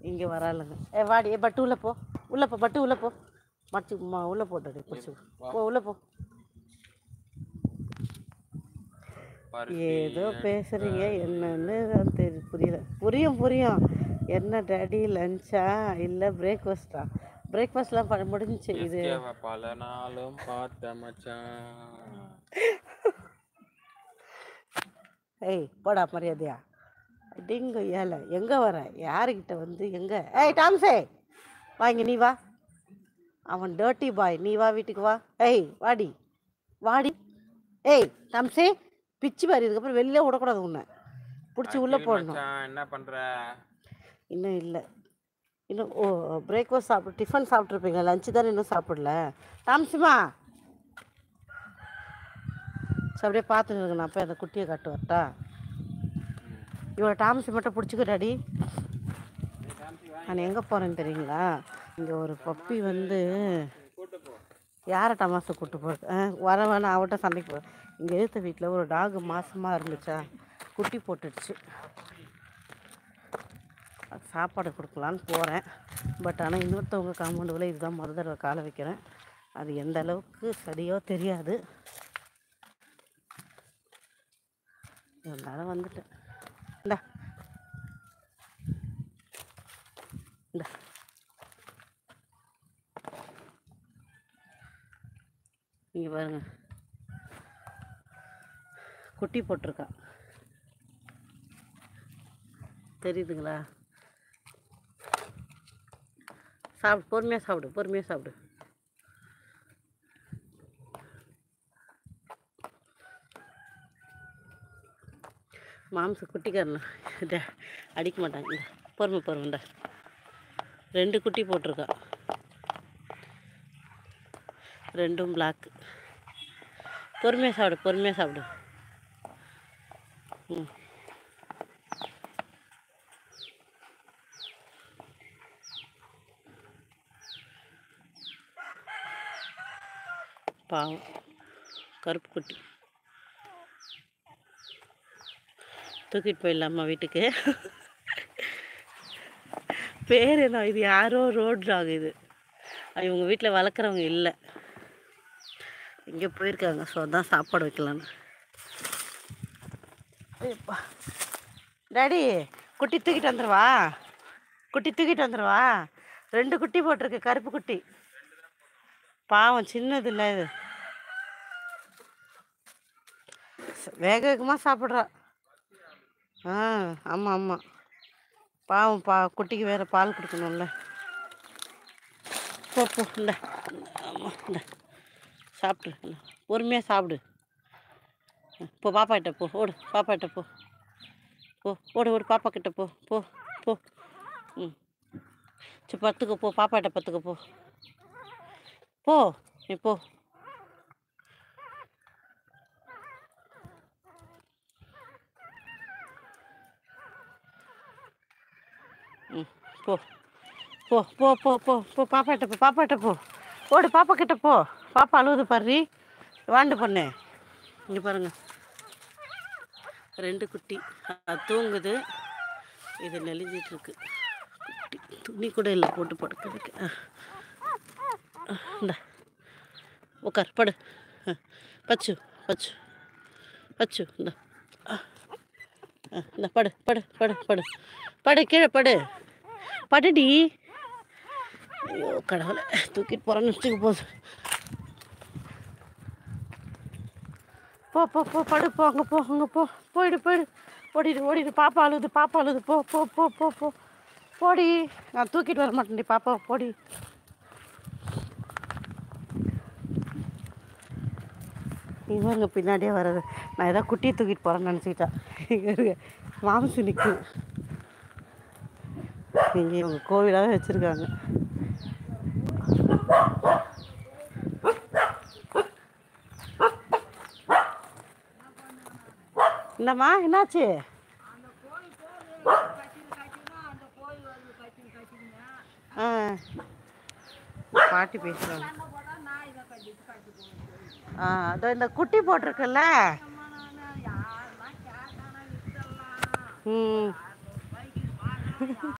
இங்கே வராளுங்க. வாடி பட்டு உள்ளே போ, உள்ளே போ, பட்டு உள்ளே போ, மடிச்சு உள்ளே போட்டு பிடிச்சி போ, உள்ளே போ. ஏதோ பேசுறீங்க, என்னன்னு புரியல. புரியும். என்ன டேடி, லஞ்சா இல்லை பிரேக்ஃபாஸ்டா? பிரேக்ஃபாஸ்ட்லாம் முடிஞ்சிச்சு. இது பல நாளும் பார்த்த மச்சான். ஏய் போடா மரியாதையா. டிங்கு ஏழை எங்கே வர? யாருக்கிட்ட வந்து எங்கே? ஏய் டாம்ஸே வாங்க, நீ வா. அவன் டர்ட்டி பாய், நீ வா வீட்டுக்கு வா. ஏய் வாடி. ஏய் டாம்ஸே, பிச்சு பாரு. இதுக்கப்புறம் வெளியே விடக்கூடாது, உன்னை பிடிச்சி உள்ளே போடணும். என்ன பண்ணுற? இன்னும் இல்லை. இன்னும் பிரேக்ஃபாஸ்ட் சாப்பிட்டு டிஃபன் சாப்பிட்ருப்பீங்க, லஞ்சு தானே இன்னும் சாப்பிடல. டாம்ஸுமா அப்படியே பார்த்துட்டு இருக்கு. நான் போய் அந்த குட்டியை காட்டு வரட்டா? இவ்வளோ டாம்ஸி மட்டும் பிடிச்சிக்க டாடி. நான் எங்கே போகிறேன்னு தெரியுங்களா? இங்கே ஒரு பப்பி வந்து யாரை டமாஸை கூப்பிட்டு போகிறது? வர வேணாம், அவட்ட சண்டைக்கு போகிறேன். இங்கே எடுத்த வீட்டில் ஒரு டாகு மாசமாக இருந்துச்சா, குட்டி போட்டுடுச்சு. சாப்பாடு கொடுக்கலான்னு போகிறேன். பட் ஆனால் இன்னொருத்தவங்க காம்பவுண்டுக்குள்ளே இதுதான் மொதல் தடவை காலை வைக்கிறேன். அது எந்த அளவுக்கு சரியோ தெரியாது. அதனால் வந்துட்டேன். இந்தா இங்கே பாருங்க, குட்டி போட்டிருக்கா, தெரியுதுங்களா? சாப்பிடு, பொறுமையாக சாப்பிடு. மாம்ச குட்டிக்காரன் அடிக்க மாட்டாங்க. பொறுமைண்டா. 2 குட்டி போட்டிருக்கா, 2ம் பிளாக். பொறுமையாக சாப்பிடு. பாவம் கருப்பு குட்டி. தூக்கிட்டு போயிடலாமா வீட்டுக்கு? பேர் என்ன? இது யாரோ ரோட் டாக். இது இவங்க வீட்டில் வளர்க்குறவங்க இல்லை, இங்கே போயிருக்காங்க. ஸோ அதான் சாப்பாடு வைக்கலான்னு. டாடி குட்டி தூக்கிட்டு வந்துடுவா. 2 குட்டி போட்டிருக்கு, கருப்பு குட்டி. பாவம், சின்னது இல்லை இது. வேகமாக சாப்பிட்றா. ஆமாம். பாவம், குட்டிக்கு வேறு பால் கொடுக்கணும்ல. போ இல்லை. ஆமாம், இல்லை சாப்பிட்டு பொறுமையாக சாப்பிடு. போ பாப்பாக்கிட்ட போ, ஓடு. பாப்பாக்கிட்ட போ, ஓடு. பாப்பா கிட்ட போ. சரி பத்துக்க போ, பாப்பாக்கிட்ட பத்துக்க போ. நீ போ. போ பாப்பாட்ட போ. ஓடு, பாப்பா கிட்ட போ. பாப்பா அழுவுது பாரு, வாண்டு பண்ணு. இங்கே பாருங்க, 2 குட்டி தூங்குது. இது நெளிஞ்சிட்ருக்கு. குட்டி துணி கூட இல்லை போட்டு படுக்கிறதுக்கு. இந்த உட்கார், படு. பச்சு இந்த படு கீழே படுடி. ஐயோ கடவுளை, தூக்கிட்டு போகிறேன்னு வச்சுக்க போகுது. போ படு, அங்கே போ. ஓடிடு. பாப்பா அழுது. போ போடி. நான் தூக்கிட்டு வர மாட்டேன்டி பாப்பா, போடி. இவங்க பின்னாடியே வர்றது. நான் ஏதோ குட்டியை தூக்கிட்டு போகிறேன்னு நினச்சிக்கிட்டா. இங்கே மாம்சு நிற்கு. இங்கே இவங்க கோவிலாக வச்சுருக்காங்க. என்னம்மா, என்னாச்சு? பாட்டி பேசுகிறாங்க. அதோ இந்த குட்டி போட்டிருக்குல்ல.